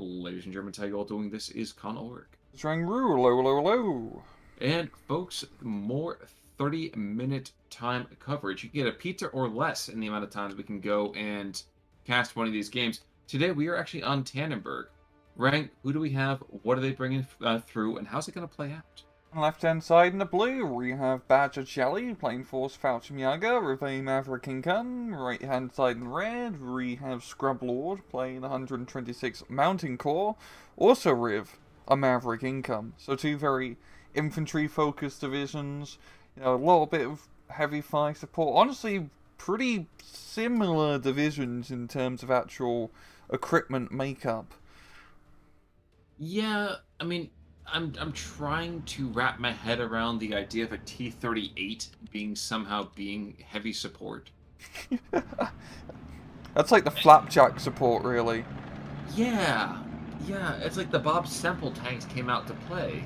Ladies and gentlemen, how you all doing? This is GornoREKTli. Hello. And folks, more 30-minute time coverage. You can get a pizza or less in the amount of times we can go and cast one of these games. Today we are actually on Tannenberg. Rang, who do we have? What are they bringing through? And how's it going to play out? On the left-hand side in the blue, we have Badgerjelly playing for Fauchimiaga with a Maverick Income. Right-hand side in red, we have Scrublord playing 126 Mountain Corps, also with a Maverick Income. So two very infantry-focused divisions. You know, a little bit of heavy fire support. Honestly, pretty similar divisions in terms of actual equipment makeup. Yeah, I mean, I'm trying to wrap my head around the idea of a T-38 being heavy support. That's like the flapjack support, really. Yeah, yeah, it's like the Bob Semple tanks came out to play.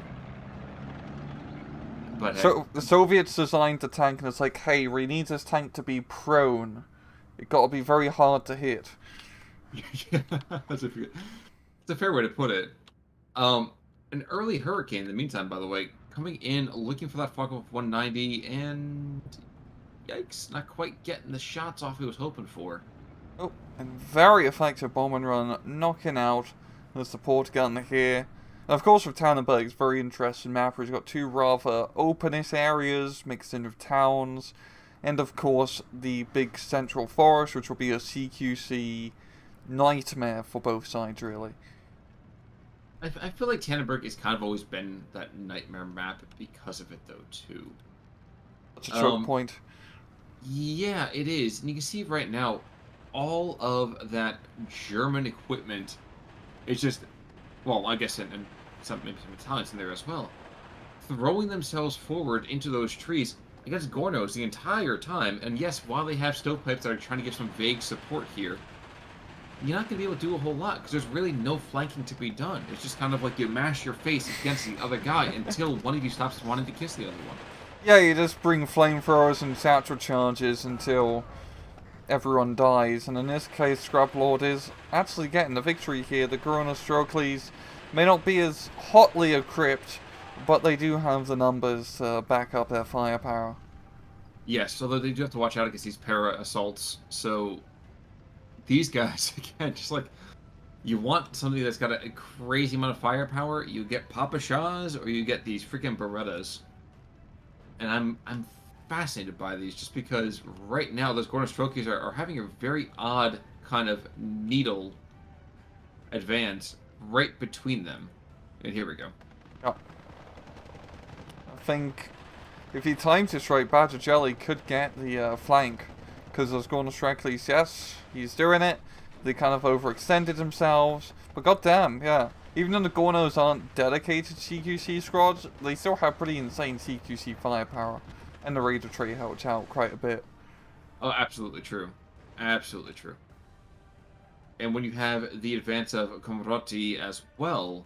But heck, So the Soviets designed the tank, and it's like, hey, we need this tank to be prone. It got to be very hard to hit. yeah, that's a fair way to put it. An early hurricane in the meantime, by the way, coming in looking for that fog of 190, and yikes, not quite getting the shots off he was hoping for. Oh, and very effective bomb and run, knocking out the support gun here. And of course, with Tannenberg, it's very interesting map where you've got two rather openish areas mixed in with towns, and of course the big central forest, which will be a CQC nightmare for both sides, really. I feel like Tannenberg has kind of always been that nightmare map because of it, though, too. That's a choke point. Yeah, it is. And you can see right now, all of that German equipment is just, well, I guess, and maybe some Italians in there as well, throwing themselves forward into those trees against Gornos the entire time. And yes, while they have stovepipes that are trying to give some vague support here, you're not going to be able to do a whole lot because there's really no flanking to be done. It's just kind of like you mash your face against the other guy until one of you stops wanting to kiss the other one. Yeah, you just bring flamethrowers and satchel charges until everyone dies, and in this case, Scrublord is actually getting the victory here. The GornoREKTlis may not be as hotly equipped, but they do have the numbers to back up their firepower. Yes, although they do have to watch out against these para-assaults, so these guys, again, just like, you want somebody that's got a crazy amount of firepower, you get Papa Shahs, or you get these freaking Berettas. And I'm fascinated by these, just because right now those GornoREKTlis are having a very odd kind of needle advance right between them. And here we go. Yep. I think if he times this right, Badgerjelly could get the flank, because those GornoREKTlis, yes, he's doing it. They kind of overextended themselves, but goddamn, yeah. Even though the Gornos aren't dedicated CQC squads, they still have pretty insane CQC firepower, and the Raider trait helps out quite a bit. Oh, absolutely true. Absolutely true. And when you have the advance of Komroti as well,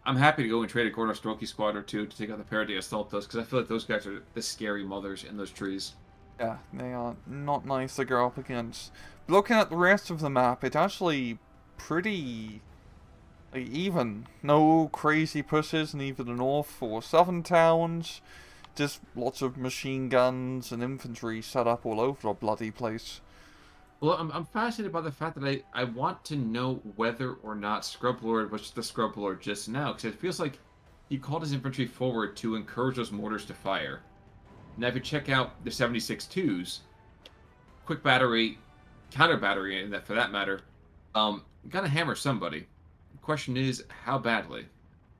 I'm happy to go and trade a GornoREKTli squad or two to take out the Paradis Assaultos, because I feel like those guys are the scary mothers in those trees. Yeah, they are not nice to go up against. But looking at the rest of the map, it's actually pretty even. No crazy pushes in either the north or southern towns. Just lots of machine guns and infantry set up all over the bloody place. Well, I'm fascinated by the fact that I want to know whether or not Scrublord was the Scrublord just now, because it feels like he called his infantry forward to encourage those mortars to fire. Now, if you check out the 76-2s, quick battery, counter battery, and that for that matter, gonna hammer somebody. The question is, how badly?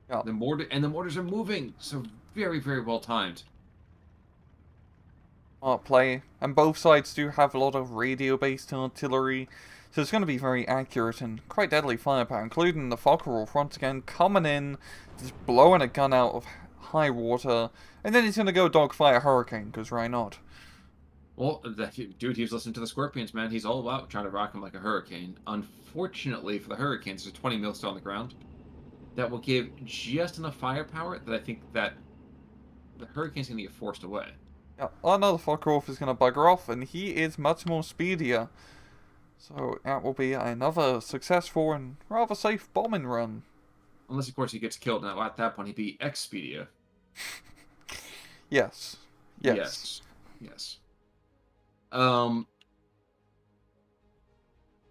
Yeah. The mortars are moving, so very, very well timed. Smart play, and both sides do have a lot of radio-based artillery, so it's going to be very accurate and quite deadly firepower, including the Fockerwolf once again coming in, just blowing a gun out of high water, and then he's going to go dogfight a hurricane, because why not? Well, dude, he was listening to the Scorpions, man. He's all about trying to rock him like a hurricane. Unfortunately for the Hurricanes, there's a 20 mil still on the ground. That will give just enough firepower that I think that the Hurricane's going to get forced away. Yeah, another Fockerwolf is going to bugger off, and he is much more speedier. So that will be another successful and rather safe bombing run. Unless, of course, he gets killed. Now, at that point, he'd be Expedia. Yes. Yes. Yes. Yes. Um,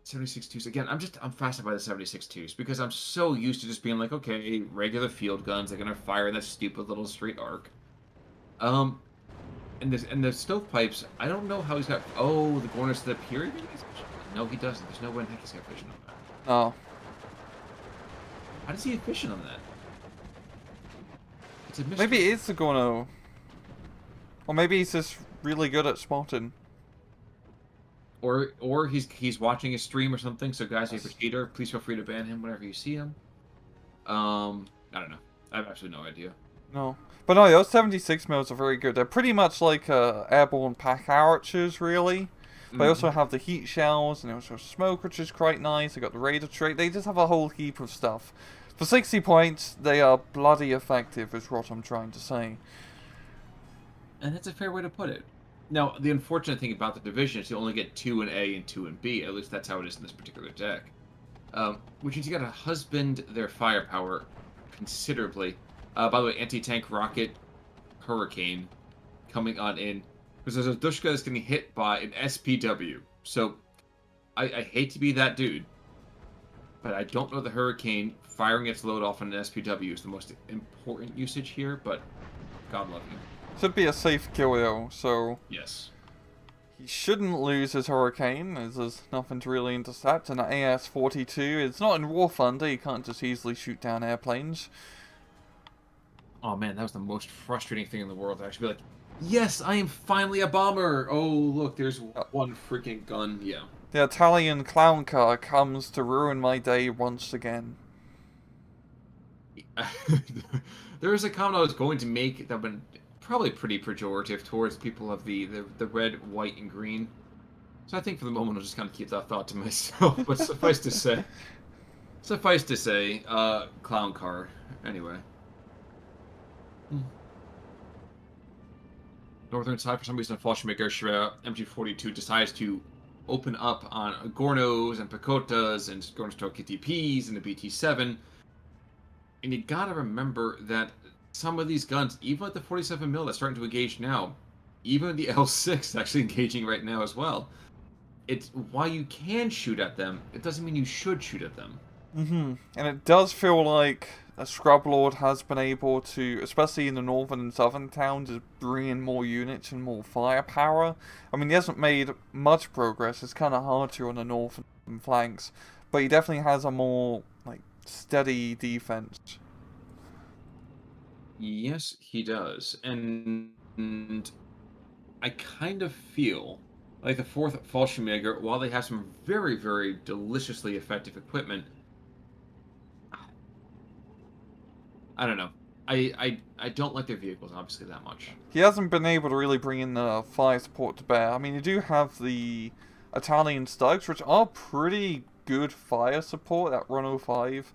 76 twos. Again, I'm fascinated by the 76 twos because I'm so used to just being like, okay, regular field guns, they're gonna fire in that stupid little straight arc. Um, and the stovepipes, I don't know how he's got. Oh, the corners to the period? No, he doesn't. There's no way in heck he's got vision on that. Oh. How does he have vision on that? It's a mystery. Maybe it is the Gorno. Or maybe he's just really good at spotting. Or he's watching a stream or something. So guys, if you're a cheater, please feel free to ban him whenever you see him. I don't know. I have absolutely no idea. No. But no, those 76 mils are very good. They're pretty much like airborne pack archers, really. They also have the heat shells, and they also have smoke, which is quite nice. They got the radar trait. They just have a whole heap of stuff. For 60 points, they are bloody effective, is what I'm trying to say. And that's a fair way to put it. Now, the unfortunate thing about the division is you only get 2 in A and 2 in B. At least that's how it is in this particular deck. Which means you gotta husband their firepower considerably. By the way, anti-tank rocket, Hurricane, coming on in. Because there's a Dushka that's getting hit by an SPW. So, I hate to be that dude. But I don't know the Hurricane firing its load off on an SPW is the most important usage here, but God love you. Should be a safe kill though, so Yes. he shouldn't lose his Hurricane, as there's nothing to really intercept. And an AS-42, it's not in War Thunder, you can't just easily shoot down airplanes. Oh man, that was the most frustrating thing in the world to actually be like, yes, I am finally a bomber! Oh, look, there's one freaking gun, yeah. The Italian clown car comes to ruin my day once again. There was a comment I was going to make that would probably pretty pejorative towards people of the red, white, and green. So I think for the moment I'll just kind of keep that thought to myself. But suffice to say, clown car. Anyway. Northern side, for some reason, Fallschirmjäger MG42 decides to open up on Gornos and Pakotas and Gornostok KTPs and the BT7. And you gotta remember that some of these guns, even at the 47 mil that's starting to engage now, even the L6 is actually engaging right now as well. It's why you can shoot at them. It doesn't mean you should shoot at them. And it does feel like a Scrublord has been able to, especially in the northern and southern towns, is bring in more units and more firepower. I mean, he hasn't made much progress. It's kind of hard to on the northern flanks, but he definitely has a more like steady defense. Yes, he does. And I kind of feel like the 4th Fallschirmjäger, while they have some very, very deliciously effective equipment, I don't know. I don't like their vehicles, obviously, that much. He hasn't been able to really bring in the fire support to bear. I mean, you do have the Italian stugs, which are pretty good fire support. That 105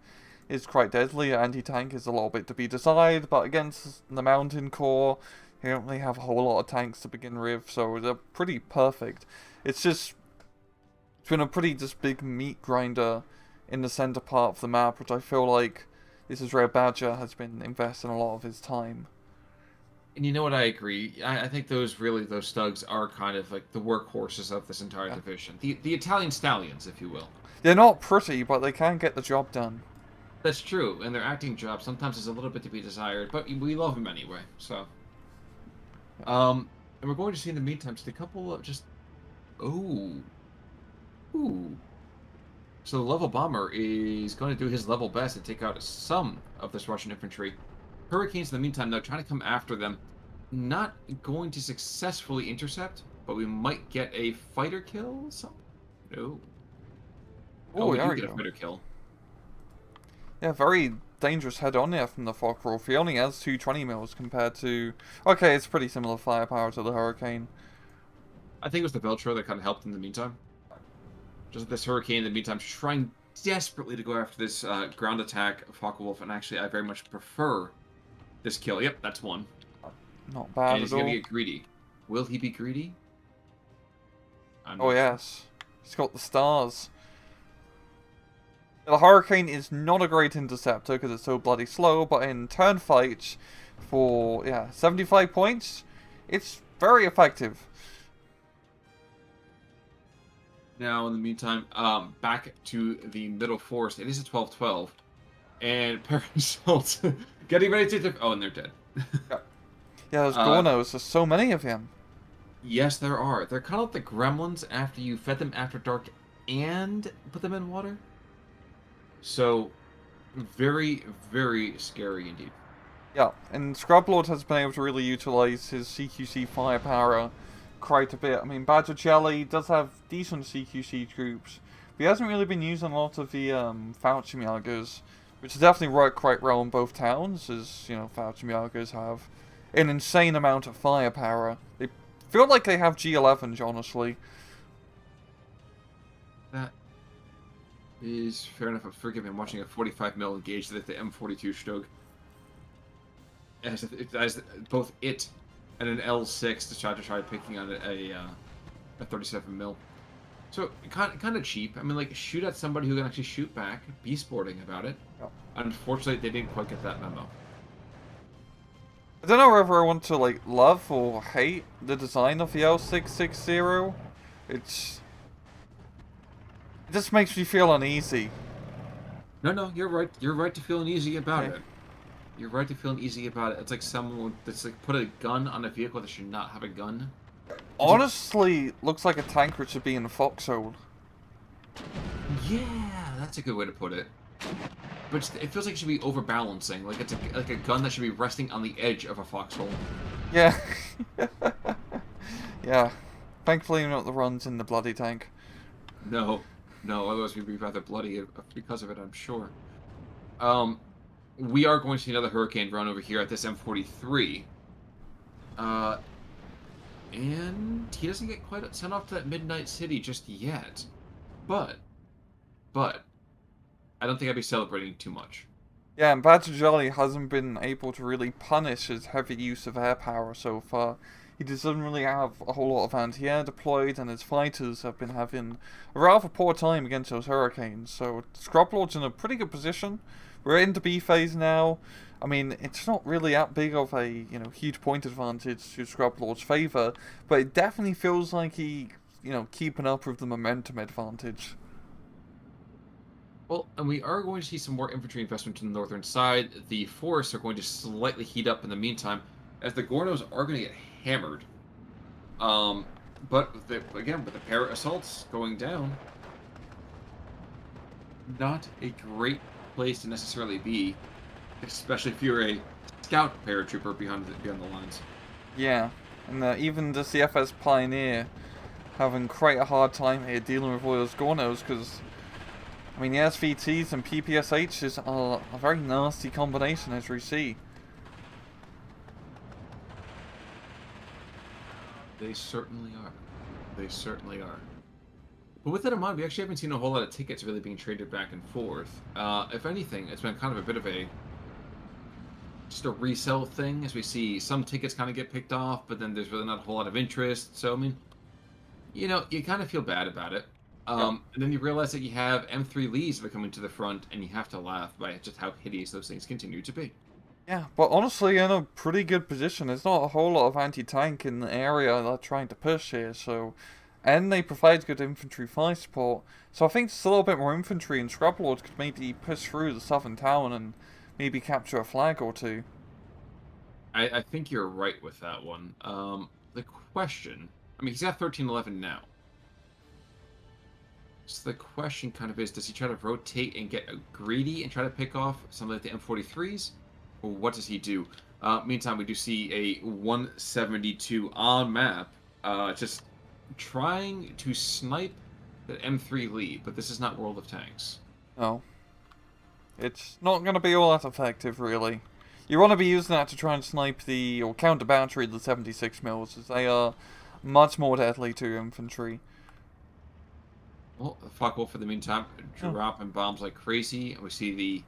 is quite deadly. Anti-tank is a little bit to be desired, but against the Mountain Corps, you don't really have a whole lot of tanks to begin with, so they're pretty perfect. It's been a pretty just big meat grinder in the center part of the map, which I feel like this is where Badger has been investing a lot of his time. And you know what, I agree. I think those stugs are kind of like the workhorses of this entire division. The Italian stallions, if you will. They're not pretty, but they can get the job done. That's true, and their acting job sometimes is a little bit to be desired, but we love them anyway, so. And we're going to see in the meantime just a couple of just... Ooh. So the level bomber is going to do his level best to take out some of this Russian infantry. Hurricanes, in the meantime, though, trying to come after them. Not going to successfully intercept, but we might get a fighter kill? No. Oh, we do get a fighter kill. Yeah, very dangerous head-on there from the Focke-Wulf. He only has 220 mils compared to... Okay, it's pretty similar firepower to the Hurricane. I think it was the Veltro that kind of helped in the meantime. Just this Hurricane in the meantime trying desperately to go after this ground attack Focke-Wulf, and actually I very much prefer this kill. Yep, that's one. Not bad and at all. He's going to get greedy. Will he be greedy? Oh yes. He's got the stars. The Hurricane is not a great interceptor because it's so bloody slow, but in turn fights for, yeah, 75 points, it's very effective. Now, in the meantime, back to the middle forest. It is a 12-12. And Parasols getting ready to... Oh, and they're dead. Yeah, those Gornos, there's so many of them. Yes, there are. They're kind of like the gremlins after you fed them after dark and put them in water. So, very, very scary indeed. Yeah, and Scrublord has been able to really utilize his CQC firepower quite a bit. I mean, Badgerjelly does have decent CQC troops, but he hasn't really been using a lot of the Fauchimiagas, which is definitely work quite well in both towns, as, you know, Fauchimiagas have an insane amount of firepower. They feel like they have G11s, honestly. That is fair enough. Forgive me, I'm watching a 45mm engage with the M42 Stug. It has both it and an L6 to try picking on a 37mm. So kind of cheap. I mean, like, shoot at somebody who can actually shoot back. Be sporting about it. Yep. Unfortunately, they didn't quite get that memo. I don't know whether I want to, like, love or hate the design of the L660. It just makes me feel uneasy. No, you're right. You're right to feel uneasy about it. You're right to feel uneasy about it. It's like someone that's like put a gun on a vehicle that should not have a gun. Honestly, looks like a tank which should be in a foxhole. Yeah, that's a good way to put it. But it feels like it should be overbalancing. Like it's like a gun that should be resting on the edge of a foxhole. Yeah. Yeah. Thankfully not the runs in the bloody tank. No, otherwise we'd be rather bloody because of it, I'm sure. We are going to see another Hurricane run over here at this M43. And he doesn't get quite sent off to that Midnight City just yet. But, I don't think I'd be celebrating too much. Yeah, and Badgerjelly hasn't been able to really punish his heavy use of air power so far. He doesn't really have a whole lot of anti-air deployed, and his fighters have been having a rather poor time against those Hurricanes. So Scrublord's in a pretty good position. We're into B phase now. I mean, it's not really that big of a, you know, huge point advantage to Scrublord's favour, but it definitely feels like he, you know, keeping up with the momentum advantage. Well, and we are going to see some more infantry investment to the northern side. The forests are going to slightly heat up in the meantime, as the Gornos are going to get hammered. But again, with the para assaults going down, not a great place to necessarily be, especially if you're a scout paratrooper beyond the lines. Yeah, and even the CFS Pioneer having quite a hard time here dealing with all those Gornos, because, I mean, the SVTs and PPSHs are a very nasty combination, as we see. They certainly are. They certainly are. But with that in mind, we actually haven't seen a whole lot of tickets really being traded back and forth. If anything, it's been kind of a bit of just a resell thing, as we see some tickets kind of get picked off, but then there's really not a whole lot of interest. So, I mean, you know, you kind of feel bad about it. And then you realize that you have M3 Lees that are coming to the front, and you have to laugh by just how hideous those things continue to be. Yeah, but honestly, in a pretty good position. There's not a whole lot of anti-tank in the area they're trying to push here, so... And they provide good infantry fire support, so I think just a little bit more infantry and Scrublord could maybe push through the southern town and maybe capture a flag or two. I think you're right with that one. The question... I mean, he's at 1311 now. So the question kind of is, does he try to rotate and get greedy and try to pick off some of the M43s? Or what does he do? Meantime, we do see a 172 on map, just trying to snipe the M3 Lee, but this is not World of Tanks. No. It's not going to be all that effective, really. You want to be using that to try and snipe or counter battery the 76 mils, as they are much more deadly to infantry. Well, the Focke-Wulf, for the meantime, dropping bombs like crazy, and we see the...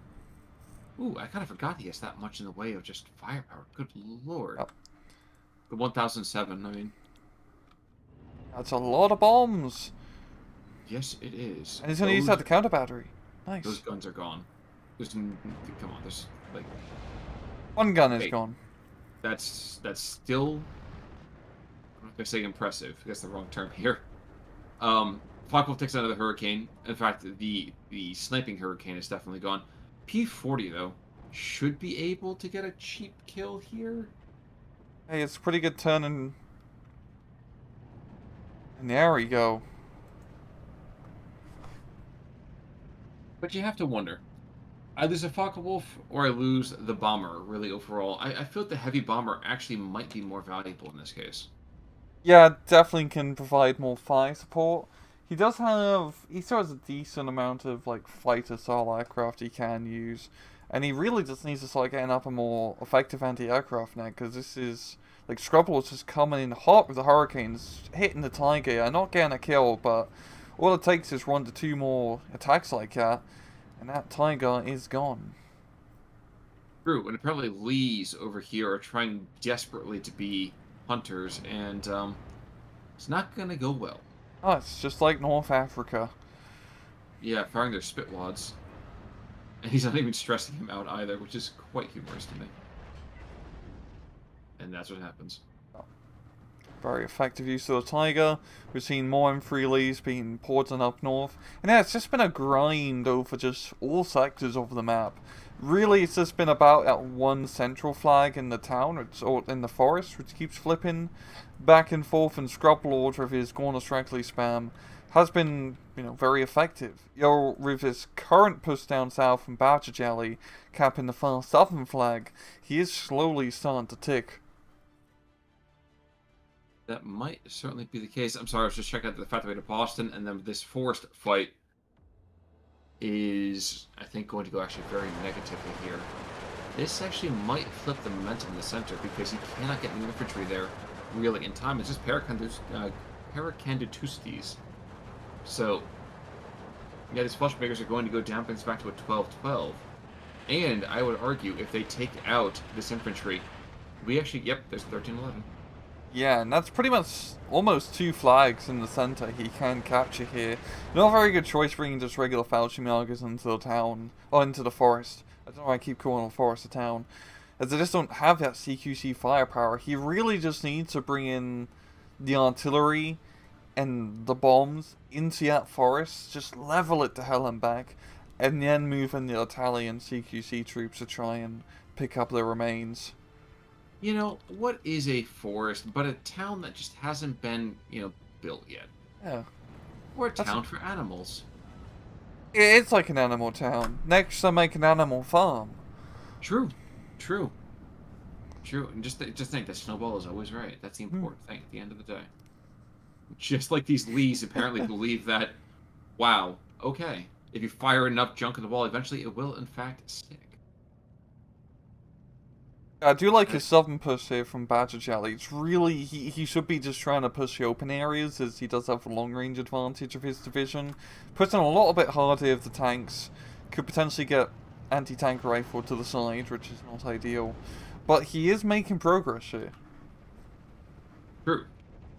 Ooh, I kind of forgot he has that much in the way of just firepower. Good lord. Yep. The 1007, I mean. That's a lot of bombs. Yes, it is. And he's going to use that to counter battery. Those Nice. guns are gone. Come on, there's like One gun is wait, gone. that's still I'm not gonna say impressive. That's the wrong term here. Flacco takes another hurricane. In fact, the sniping hurricane is definitely gone. P40 though should be able to get a cheap kill here. Hey, it's a pretty good turn and there we go. But you have to wonder. I lose a Focke-Wulf or I lose the bomber, really, overall. I feel like the heavy bomber actually might be more valuable in this case. Yeah, definitely can provide more fire support. He still has a decent amount of, like, fighter-style aircraft he can use. And he really just needs to start getting up a more effective anti-aircraft now, because this is, like, Scrublord's just coming in hot with the Hurricanes, hitting the Tiger, yeah, not getting a kill, but all it takes is 1 to 2 more attacks like that, and that Tiger is gone. True, and apparently Lees over here are trying desperately to be hunters, and it's not going to go well. Oh, it's just like North Africa. Yeah, firing their spitwads. And he's not even stressing him out either, which is quite humorous to me. And that's what happens. Very effective use of the Tiger. We've seen more M3 Lees being ported up north. And yeah, it's just been a grind over just all sectors of the map. Really, it's just been about that one central flag in the town, or in the forest, which keeps flipping back and forth, and Scrublord with his GornoREKTli spam has been, very effective. With his current push down south from Badgerjelly capping the far southern flag, he is slowly starting to tick. That might certainly be the case. I'm sorry, I was just checking out the fact that we had Boston, and then this forest fight is, I think, going to go actually very negatively here. This actually might flip the momentum in the center because he cannot get new infantry there really in time. It's just Paracandutustes. So, yeah, these flush makers are going to go down things back to a 12-12. And I would argue if they take out this infantry, we actually, yep, there's 13-11. Yeah, and that's pretty much almost 2 flags in the center he can capture here. Not a very good choice bringing just regular Fauci into the town, or into the forest. I don't know why I keep calling the forest a town. As they just don't have that CQC firepower. He really just needs to bring in the artillery and the bombs into that forest, just level it to hell and back, and then move in the Italian CQC troops to try and pick up the remains. What is a forest but a town that just hasn't been, built yet? Yeah. Or a town for animals. It's like an animal town. Next, I make an animal farm. True. And just think that Snowball is always right. That's the important thing at the end of the day. Just like these Lees apparently believe that, wow, okay, if you fire enough junk at the wall, eventually it will, in fact, stick. I do like his southern push here from Badgerjelly. It's really, he should be just trying to push the open areas, as he does have the long range advantage of his division. Pushing a little bit harder if the tanks could potentially get anti-tank rifle to the side, which is not ideal. But he is making progress here.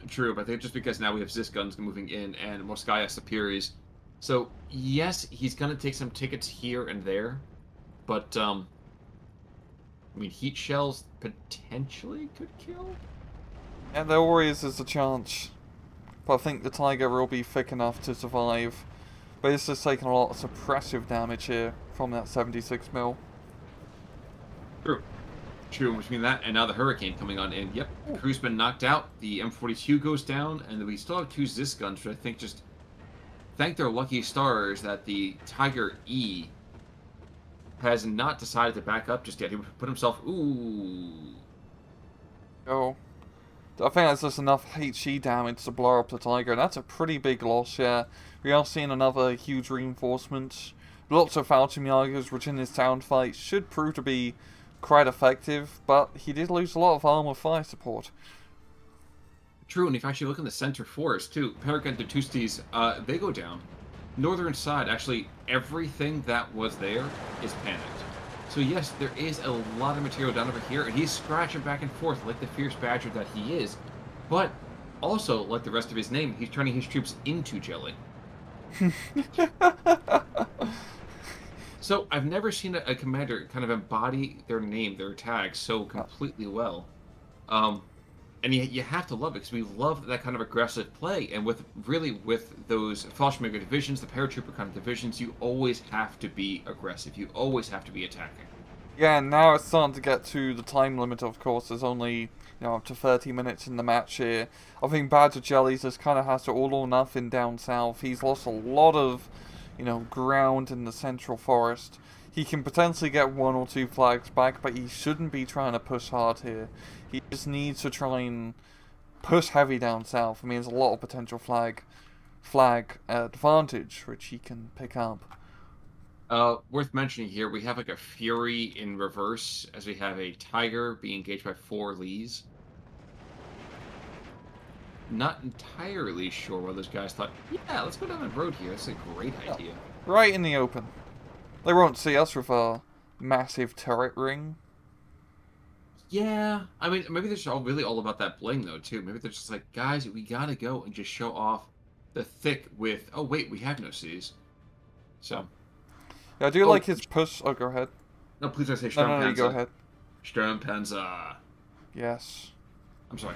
True, but I think just because now we have Zis guns moving in and Moskaya Superiors. So, yes, he's going to take some tickets here and there, but, heat shells potentially could kill? And there always is a chance. But I think the Tiger will be thick enough to survive. But it's just taking a lot of suppressive damage here from that 76 mil. True, between that and now the Hurricane coming on in. Yep, the crew's been knocked out. The M42 goes down, and we still have 2 Zis guns, but I think just thank their lucky stars that the Tiger E has not decided to back up just yet. He put himself, ooh. Oh. I think that's just enough HE damage to blow up the Tiger, and that's a pretty big loss, yeah. We are seeing another huge reinforcement. Lots of Fauci which in this town fight should prove to be quite effective, but he did lose a lot of armor fire support. True, and if you actually look in the center forest, too, Paracandutustes, they go down. Northern side, actually, everything that was there is panicked. So yes, there is a lot of material down over here, and he's scratching back and forth like the fierce badger that he is. But also, like the rest of his name, he's turning his troops into jelly. So I've never seen a commander kind of embody their name, their tag so completely well. Um, and you have to love it because we love that kind of aggressive play. And with those Fallschirmjäger divisions, the paratrooper kind of divisions, you always have to be aggressive. You always have to be attacking. Yeah, and now it's starting to get to the time limit, of course. There's only, up to 30 minutes in the match here. I think Badgerjelly just kind of has to all or nothing down south. He's lost a lot of, ground in the central forest. He can potentially get 1 or 2 flags back, but he shouldn't be trying to push hard here. He just needs to try and push heavy down south. I mean, there's a lot of potential flag advantage, which he can pick up. Worth mentioning here, we have like a Fury in reverse, as we have a Tiger being engaged by 4 Lees. Not entirely sure why those guys thought, yeah, let's go down the road here. That's a great idea. Right in the open. They won't see us with a massive turret ring. Yeah, I mean, maybe they're just really all about that bling, though, too. Maybe they're just like, guys, we gotta go and just show off the thick with, oh, wait, we have no Cs. So... Yeah, I do like his push. Oh, go ahead. No, please don't say No, you go ahead. Sturmpanzer. Yes. I'm sorry.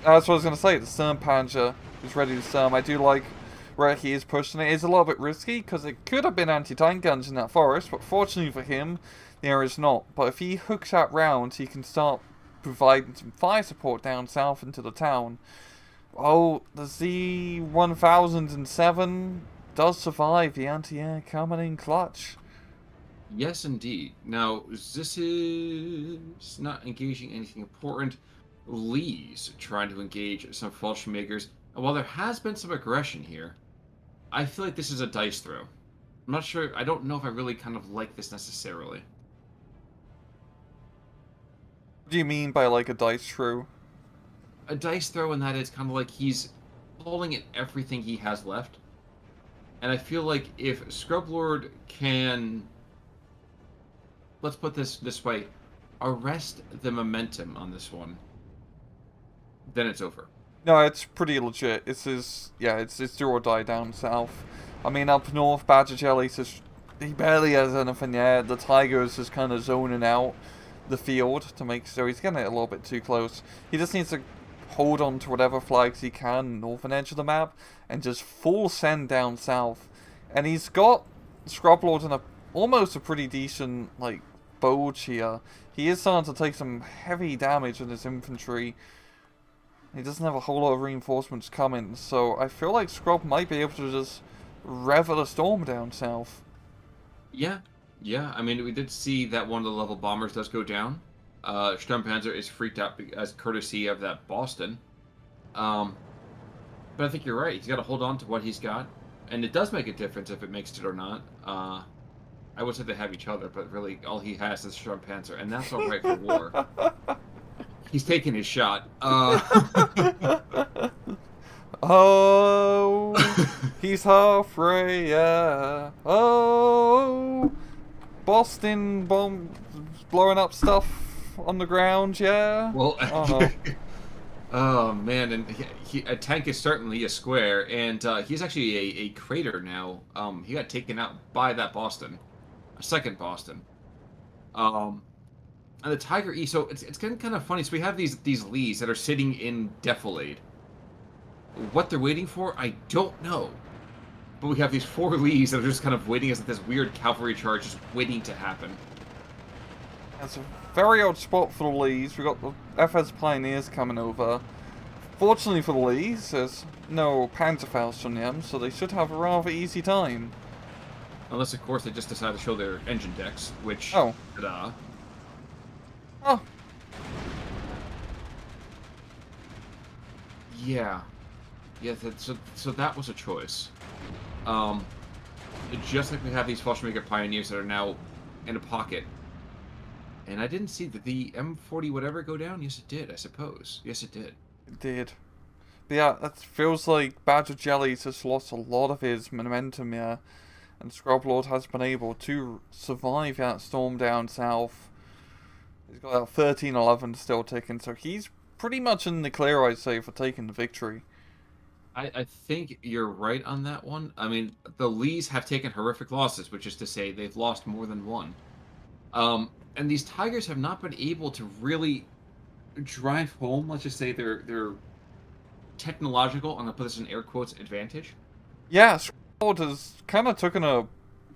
That's what I was going to say. The Sturmpanzer is ready to storm. I do like where he is pushing it. It's a little bit risky because it could have been anti-tank guns in that forest, but fortunately for him, there is not. But if he hooks out rounds, he can start providing some fire support down south into the town. Oh, the Z-1007 does survive the anti-air coming in clutch. Yes, indeed. Now, this is not engaging anything important. Lee's trying to engage some Fallschirmjägers. And while there has been some aggression here, I feel like this is a dice throw. I'm not sure. I don't know if I really kind of like this necessarily. What do you mean by like a dice throw? A dice throw in that it's kind of like he's pulling at everything he has left. And I feel like if Scrublord can, let's put this way, arrest the momentum on this one, then it's over. No, it's pretty legit. It's do or die down south. I mean, up north, Badgerjelly says he barely has anything yet. The Tiger's just kind of zoning out the field to make so he's getting it a little bit too close. He just needs to hold on to whatever flags he can northern edge of the map and just full send down south. And he's got Scrublord in almost a pretty decent bulge here. He is starting to take some heavy damage in his infantry. He doesn't have a whole lot of reinforcements coming, so I feel like Scrub might be able to just revel a storm down south. Yeah. I mean, we did see that one of the level bombers does go down. Sturmpanzer is freaked out as courtesy of that Boston. But I think you're right. He's got to hold on to what he's got. And it does make a difference if it makes it or not. I would say they have each other, but really all he has is Sturmpanzer, and that's all right for war. He's taking his shot. Oh, he's halfway, yeah. Oh, Boston bomb blowing up stuff on the ground, yeah. Well, oh no. Oh man, and a tank is certainly a square, and he's actually a crater now. He got taken out by that Boston, a second Boston. And the Tiger E, so it's getting kind of funny. So we have these Lees that are sitting in defilade. What they're waiting for, I don't know. But we have these 4 Lees that are just kind of waiting as this weird cavalry charge just waiting to happen. That's a very odd spot for the Lees. We've got the FS Pioneers coming over. Fortunately for the Lees, there's no Panzerfaust on them, so they should have a rather easy time. Unless, of course, they just decide to show their engine decks, which... Oh. Ta-da. Oh. Yeah. Yeah, so that was a choice. Just like we have these Fallschirmjäger Pioneers that are now in a pocket. And I didn't see the M40 whatever go down? Yes, it did, I suppose. Yes, it did. It did. But yeah, that feels like Badgerjelly's just lost a lot of his momentum here. And Scrublord has been able to survive that storm down south. He's got that 13-11 still ticking, so he's pretty much in the clear, I'd say, for taking the victory. I think you're right on that one. I mean, the Lees have taken horrific losses, which is to say they've lost more than one. And these Tigers have not been able to really drive home, let's just say, their technological, I'm gonna put this in air quotes, advantage. Yeah, Scrolled has kind of taken a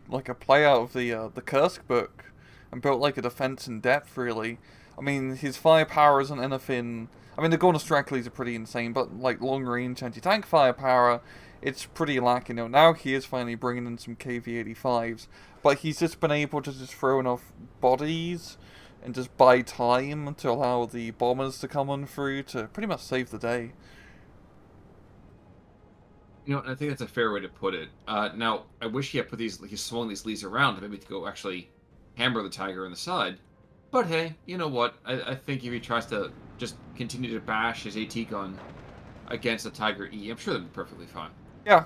like a play out of the Kursk book and built like a defense in depth. Really, I mean his firepower isn't anything. I mean the GornoREKtlis are pretty insane, but like long range anti tank firepower, it's pretty lacking. Now he is finally bringing in some KV-85s, but he's just been able to just throw enough bodies and just buy time to allow the bombers to come on through to pretty much save the day. I think that's a fair way to put it. Now, I wish he had put these, he swung these Lees around, maybe to go actually hammer the Tiger in the side. But hey, you know what? I think if he tries to just continue to bash his AT gun against the Tiger E, I'm sure that'd be perfectly fine. Yeah,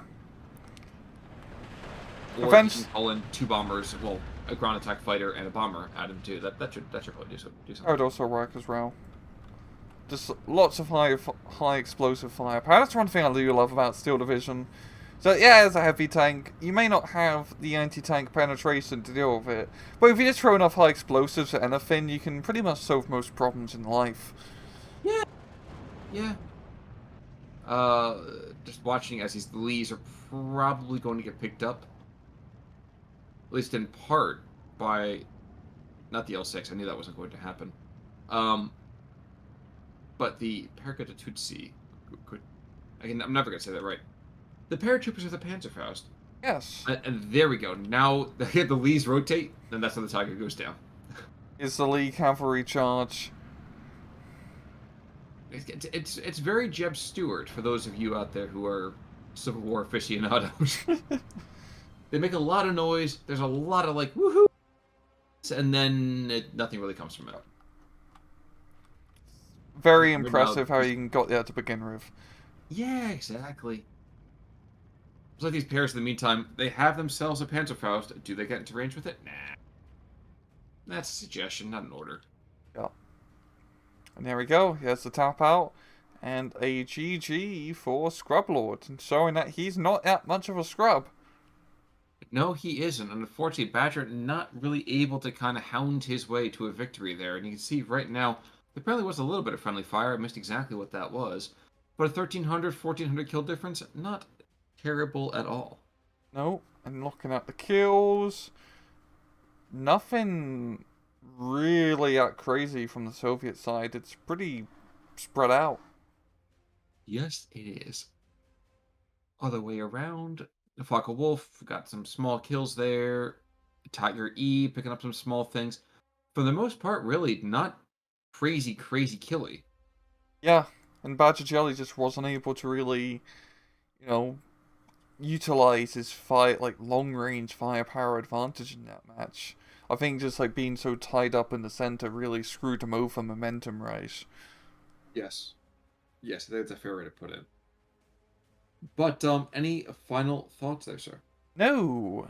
Or he can events. call in two bombers, well, a ground attack fighter and a bomber, add him too. That should probably do That something. would also work as well. Just lots of high explosive firepower. That's one thing I do love about Steel Division. So yeah, as a heavy tank, you may not have the anti-tank penetration to deal with it, but if you just throw enough high explosives at anything, you can pretty much solve most problems in life. Yeah, yeah. Uh, just watching as these Lees are probably going to get picked up, at least in part, by not the L6. I knew that wasn't going to happen. Um, but the Paracatutsi, again, I'm never going to say that right. The paratroopers are the Panzerfaust. Yes, And there we go. Now the Lees rotate, then that's how the Tiger goes down. is the Lee cavalry charge. It's very Jeb Stewart for those of you out there who are Civil War aficionados. They make a lot of noise. There's a lot of like woohoo, and then nothing really comes from it. Very Right now, impressive how you can got there to begin with. yeah, exactly. It's like these pairs. In the meantime, they have themselves a Panzerfaust. Do they get into range with it? Nah. That's a suggestion, not an order. Yeah. And there we go. Here's the tap out. And a GG for Scrublord, showing that he's not that much of a scrub. No, he isn't. And unfortunately, Badger not really able to kind of hound his way to a victory there. And you can see right now, there apparently was a little bit of friendly fire. I missed exactly what that was. But a 1,300, 1,400 kill difference, not terrible at all. No, and looking at the kills, nothing really that crazy from the Soviet side. It's pretty spread out. Yes, it is. Other way around, the Flocka Wolf got some small kills there. Tiger E picking up some small things. For the most part, really not crazy, crazy killy. Yeah, and Badgerjelly just wasn't able to really, you know, utilize his like long range firepower advantage in that match. I think just like being so tied up in the center really screwed him over momentum wise. Yes. Yes, that's a fair way to put it. But any final thoughts there, sir? No.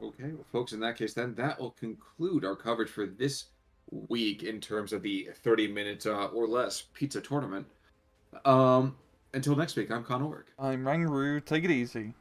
Okay, well, folks, in that case, then that will conclude our coverage for this week in terms of the 30-minute or less pizza tournament. Until next week, I'm Conor. I'm Rangru. Take it easy.